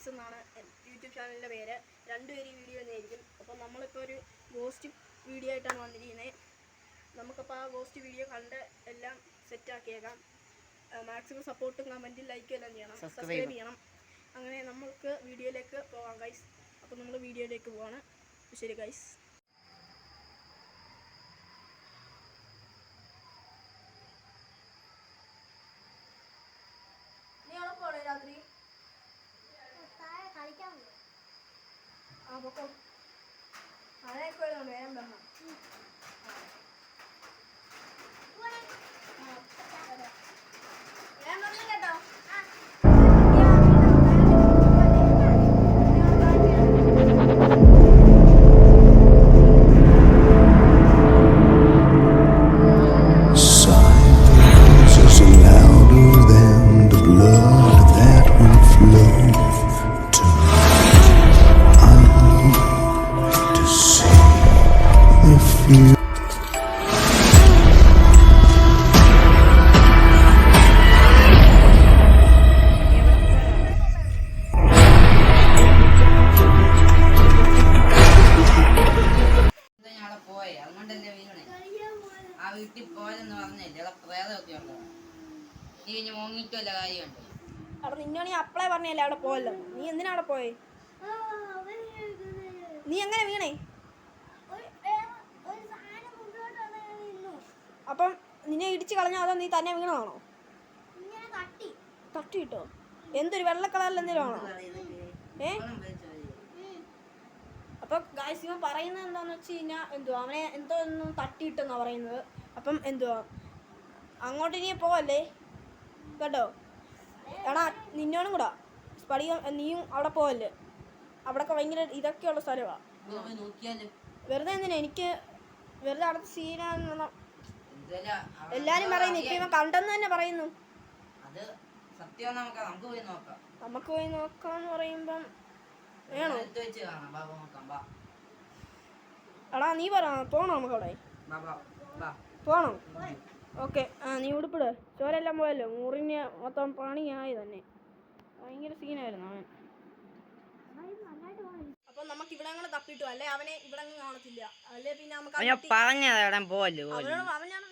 Max എന്നാണ് YouTube ചാനലിൻ്റെ പേര്. രണ്ടുപേരും ഈ വീഡിയോ തന്നെയായിരിക്കും. അപ്പോൾ നമ്മളിപ്പോൾ ഒരു ഗോസ്റ്റ് വീഡിയോ ആയിട്ടാണ് വന്നിരിക്കുന്നത്. നമുക്കപ്പോൾ ആ ഗോസ്റ്റ് വീഡിയോ കണ്ട് എല്ലാം സെറ്റാക്കിയേക്കാം. മാക്സിമം സപ്പോർട്ടും കമൻറ്റും ലൈക്കും എല്ലാം ചെയ്യണം, സബ്സ്ക്രൈബ് ചെയ്യണം. അങ്ങനെ നമ്മൾക്ക് വീഡിയോയിലേക്ക് പോകാം ഗൈസ്. അപ്പോൾ നമ്മൾ വീഡിയോയിലേക്ക് പോവാണ്. ശരി ഗൈസ്. നീ എവിടെ പോണേ രാത്രി? ആ പൊക്കോ. മഴയൊക്കെ വരുന്നുണ്ട്, വേഗം വരണം. ആ വീട്ടിൽ പോയെന്ന് പറഞ്ഞില്ലേ, പ്രേതമൊക്കെ ഉണ്ടോ? നീ ഇനി മോങ്ങിക്കല്ല കാര്യമുണ്ട്. അവിടെ നിന്നോട് നീ അപ്പളേ പറഞ്ഞല്ലേ അവിടെ പോയല്ലോ. നീ എന്തിനാ അവിടെ പോയേ? നീ എങ്ങനെ വീണേ? അപ്പം നിന്നെ ഇടിച്ച് കളഞ്ഞോ അതോ നീ തന്നെ വീണതാണോ? തട്ടിയിട്ടോ? എന്തൊരു വെള്ള കളറിൽ എന്തെങ്കിലും ആണോ? അപ്പൊ ഗായ്സ് ഇവൻ പറയുന്നത് എന്താന്ന് വെച്ച് കഴിഞ്ഞാൽ എന്തുവാ, അവനെ എന്തോ ഒന്നും തട്ടിയിട്ടെന്നാ പറയുന്നത്. അപ്പം എന്തുവാ അങ്ങോട്ട് ഇനി പോവല്ലേ കേട്ടോ. എടാ നിന്നോടും കൂടാ സ്പടികം, നീയും അവിടെ പോവല്ലേ. അവിടെയൊക്കെ ഭയങ്കര ഇതൊക്കെയുള്ള സ്ഥലമാണ്. വെറുതെ എന്തിനാ എനിക്ക് വെറുതെ അടുത്ത സീനാണെന്ന എല്ലാരും പറയുന്നു. ഇപ്പൊ ഇവൻ കണ്ടെന്ന് തന്നെ പറയുന്നു. നമുക്ക് പോയി നോക്കാന്ന് പറയുമ്പം വേണോ? എടാ നീ പറ, പോണോ നമുക്ക് അവിടെ? പോണോ? ഓക്കെ. നീ ഉടുപ്പിട്. ചോരെല്ലാം പോയല്ലോ. മുറിഞ്ഞ് മൊത്തം പണിയായി തന്നെ. ഭയങ്കര സീനായിരുന്നു അവൻ. അപ്പൊ നമുക്ക് ഇവിടെ അങ്ങനെ തപ്പിട്ടു അല്ലേ, അവനെ ഇവിടെ കാണത്തില്ല അല്ലേ. പിന്നെ നമുക്ക് അവനോട് അവനാണ്